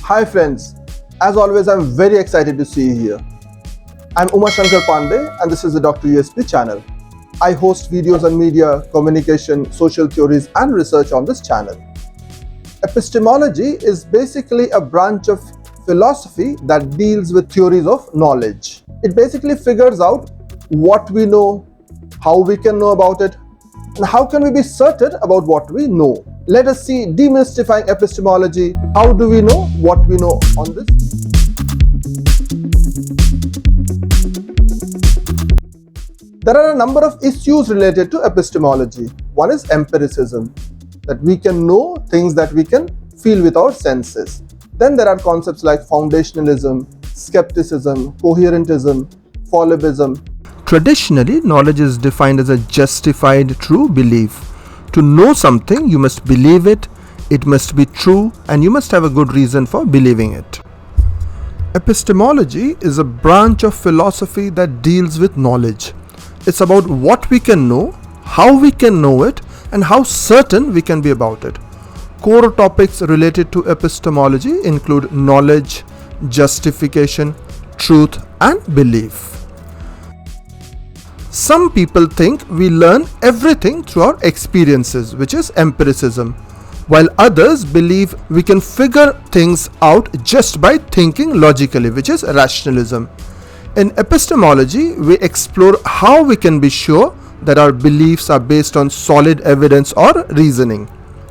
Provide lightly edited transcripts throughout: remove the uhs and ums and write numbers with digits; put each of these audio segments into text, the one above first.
Hi friends, as always I'm very excited to see you here. I'm Shankar Pandey and this is the Dr. USP channel. I host videos on media, communication, social theories and research on this channel. Epistemology is basically a branch of philosophy that deals with theories of knowledge. It basically figures out what we know, how we can know about it, and how can we be certain about what we know. Let us see demystifying epistemology. How do we know what we know on this? There are a number of issues related to epistemology. One is empiricism, that we can know things that we can feel with our senses. Then there are concepts like foundationalism, skepticism, coherentism, fallibilism. Traditionally, knowledge is defined as a justified true belief. To know something, you must believe it, it must be true, and you must have a good reason for believing it. Epistemology is a branch of philosophy that deals with knowledge. It's about what we can know, how we can know it, and how certain we can be about it. Core topics related to epistemology include knowledge, justification, truth, and belief. Some people think we learn everything through our experiences, which is empiricism, while others believe we can figure things out just by thinking logically, which is rationalism. In epistemology, we explore how we can be sure that our beliefs are based on solid evidence or reasoning.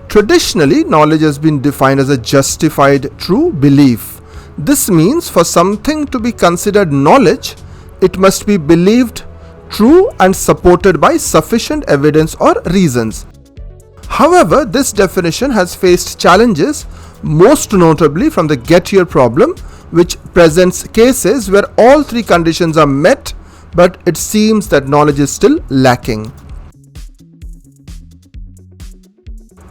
Traditionally, knowledge has been defined as a justified true belief. This means for something to be considered knowledge, it must be believed true and supported by sufficient evidence or reasons. However, this definition has faced challenges, most notably from the get-here problem, which presents cases where all three conditions are met, but it seems that knowledge is still lacking.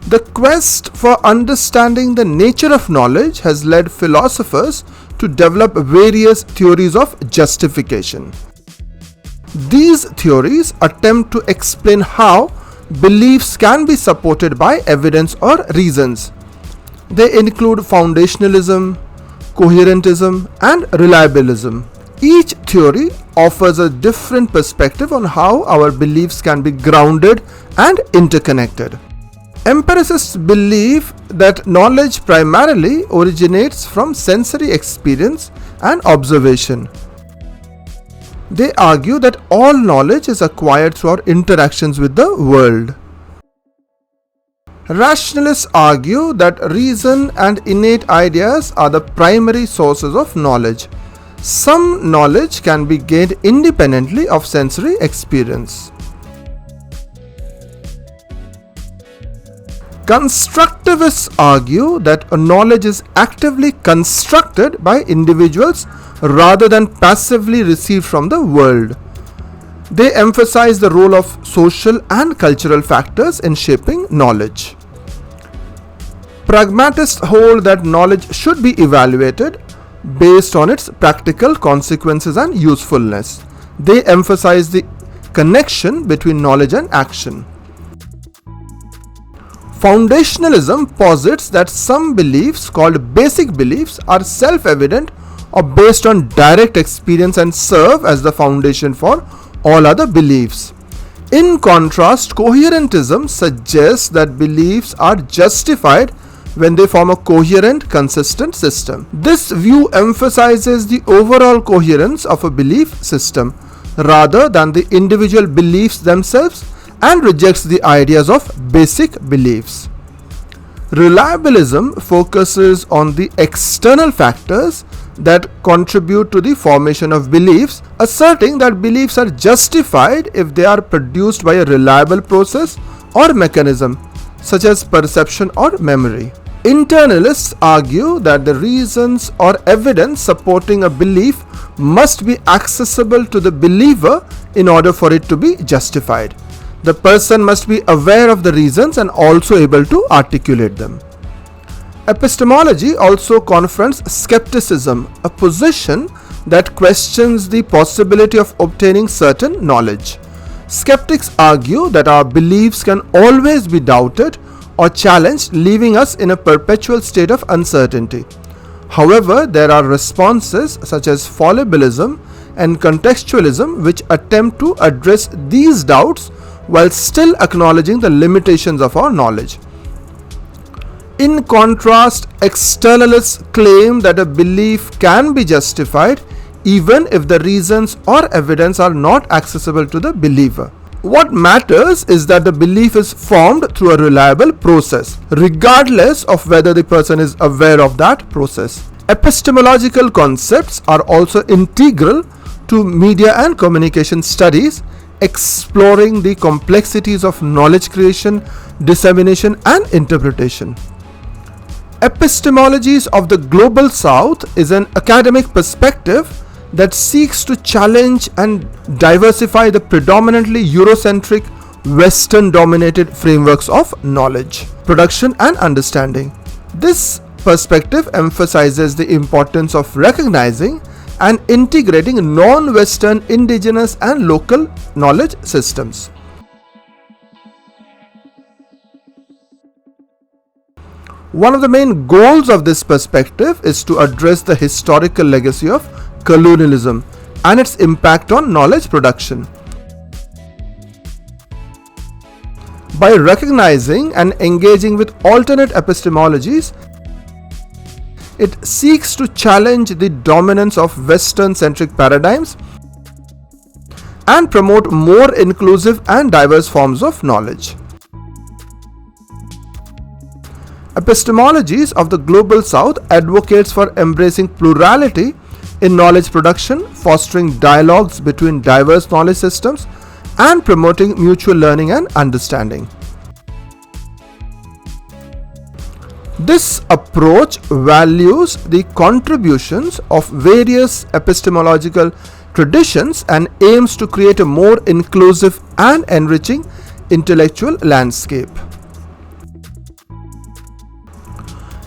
The quest for understanding the nature of knowledge has led philosophers to develop various theories of justification. These theories attempt to explain how beliefs can be supported by evidence or reasons. They include foundationalism, coherentism, and reliabilism. Each theory offers a different perspective on how our beliefs can be grounded and interconnected. Empiricists believe that knowledge primarily originates from sensory experience and observation. They argue that all knowledge is acquired through our interactions with the world. Rationalists argue that reason and innate ideas are the primary sources of knowledge. Some knowledge can be gained independently of sensory experience. Constructivists argue that knowledge is actively constructed by individuals rather than passively received from the world. They emphasize the role of social and cultural factors in shaping knowledge. Pragmatists hold that knowledge should be evaluated based on its practical consequences and usefulness. They emphasize the connection between knowledge and action. Foundationalism posits that some beliefs, called basic beliefs, are self-evident or based on direct experience and serve as the foundation for all other beliefs. In contrast, coherentism suggests that beliefs are justified when they form a coherent, consistent system. This view emphasizes the overall coherence of a belief system rather than the individual beliefs themselves and rejects the ideas of basic beliefs. Reliabilism focuses on the external factors that contribute to the formation of beliefs, asserting that beliefs are justified if they are produced by a reliable process or mechanism, such as perception or memory. Internalists argue that the reasons or evidence supporting a belief must be accessible to the believer in order for it to be justified. The person must be aware of the reasons and also able to articulate them. Epistemology also confronts skepticism, a position that questions the possibility of obtaining certain knowledge. Skeptics argue that our beliefs can always be doubted or challenged, leaving us in a perpetual state of uncertainty. However, there are responses such as fallibilism and contextualism which attempt to address these doubts while still acknowledging the limitations of our knowledge. In contrast, externalists claim that a belief can be justified even if the reasons or evidence are not accessible to the believer. What matters is that the belief is formed through a reliable process, regardless of whether the person is aware of that process. Epistemological concepts are also integral to media and communication studies, exploring the complexities of knowledge creation, dissemination, and interpretation. Epistemologies of the Global South is an academic perspective that seeks to challenge and diversify the predominantly Eurocentric, Western-dominated frameworks of knowledge, production, and understanding. This perspective emphasizes the importance of recognizing and integrating non-Western, indigenous, and local knowledge systems. One of the main goals of this perspective is to address the historical legacy of colonialism and its impact on knowledge production. By recognizing and engaging with alternate epistemologies, it seeks to challenge the dominance of Western-centric paradigms and promote more inclusive and diverse forms of knowledge. Epistemologies of the Global South advocates for embracing plurality in knowledge production, fostering dialogues between diverse knowledge systems, and promoting mutual learning and understanding. This approach values the contributions of various epistemological traditions and aims to create a more inclusive and enriching intellectual landscape.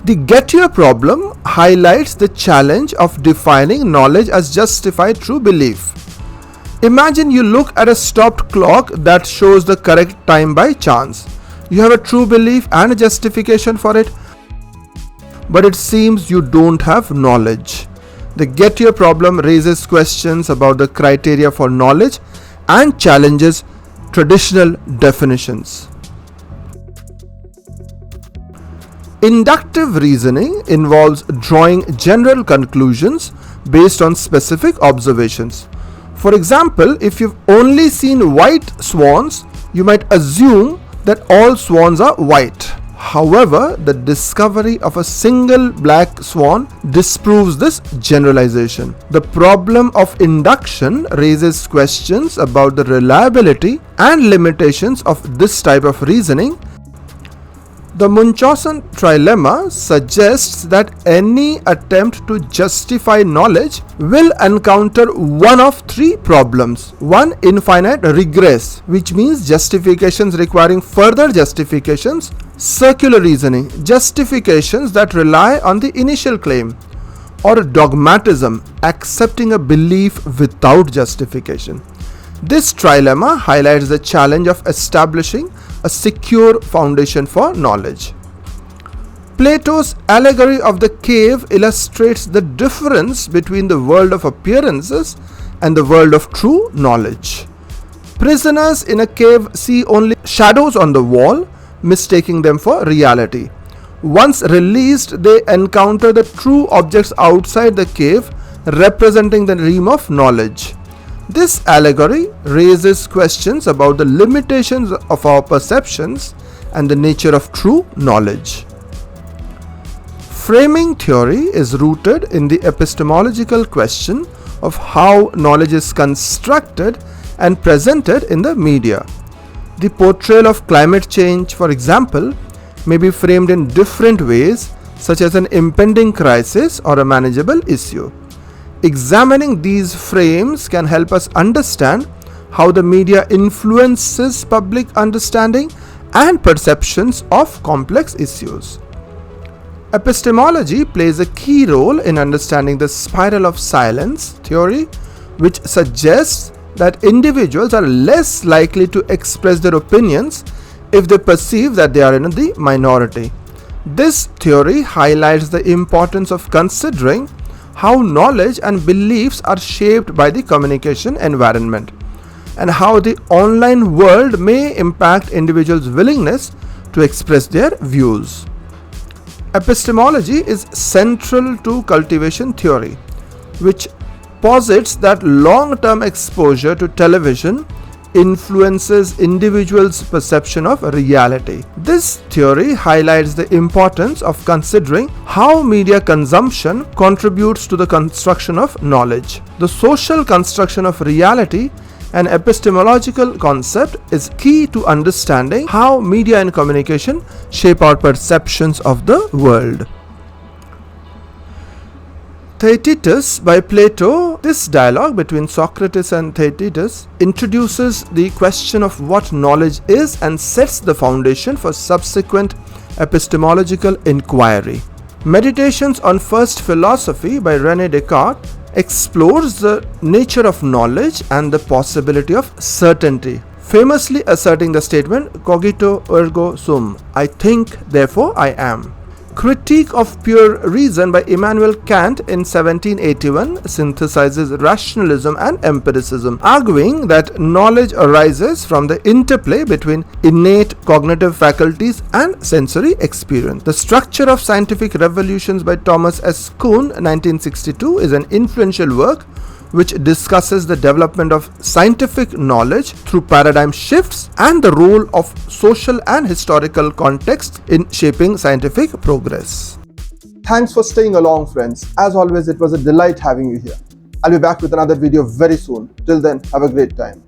The Gettier problem highlights the challenge of defining knowledge as justified through belief. Imagine you look at a stopped clock that shows the correct time by chance. You have a true belief and a justification for it, but it seems you don't have knowledge. The Gettier problem raises questions about the criteria for knowledge and challenges traditional definitions. Inductive reasoning involves drawing general conclusions based on specific observations. For example, if you've only seen white swans, you might assume that all swans are white. However, the discovery of a single black swan disproves this generalization. The problem of induction raises questions about the reliability and limitations of this type of reasoning. The Munchausen trilemma suggests that any attempt to justify knowledge will encounter one of three problems. One, infinite regress, which means justifications requiring further justifications. Circular reasoning, justifications that rely on the initial claim. Or dogmatism, accepting a belief without justification. This trilemma highlights the challenge of establishing a secure foundation for knowledge. Plato's allegory of the cave illustrates the difference between the world of appearances and the world of true knowledge. Prisoners in a cave see only shadows on the wall, mistaking them for reality. Once released, they encounter the true objects outside the cave, representing the realm of knowledge. This allegory raises questions about the limitations of our perceptions and the nature of true knowledge. Framing theory is rooted in the epistemological question of how knowledge is constructed and presented in the media. The portrayal of climate change, for example, may be framed in different ways, such as an impending crisis or a manageable issue. Examining these frames can help us understand how the media influences public understanding and perceptions of complex issues. Epistemology plays a key role in understanding the spiral of silence theory, which suggests that individuals are less likely to express their opinions if they perceive that they are in the minority. This theory highlights the importance of considering how knowledge and beliefs are shaped by the communication environment, and how the online world may impact individuals' willingness to express their views. Epistemology is central to cultivation theory, which posits that long-term exposure to television influences individuals' perception of reality. This theory highlights the importance of considering how media consumption contributes to the construction of knowledge. The social construction of reality, an epistemological concept, is key to understanding how media and communication shape our perceptions of the world. Theaetetus by Plato. This dialogue between Socrates and Theaetetus introduces the question of what knowledge is and sets the foundation for subsequent epistemological inquiry. Meditations on First Philosophy by René Descartes explores the nature of knowledge and the possibility of certainty, famously asserting the statement cogito ergo sum, I think, therefore I am. Critique of Pure Reason by Immanuel Kant in 1781 synthesizes rationalism and empiricism, arguing that knowledge arises from the interplay between innate cognitive faculties and sensory experience. The Structure of Scientific Revolutions by Thomas S. Kuhn 1962 is an influential work which discusses the development of scientific knowledge through paradigm shifts and the role of social and historical context in shaping scientific progress. Thanks for staying along, friends. As always, it was a delight having you here. I'll be back with another video very soon. Till then, have a great time.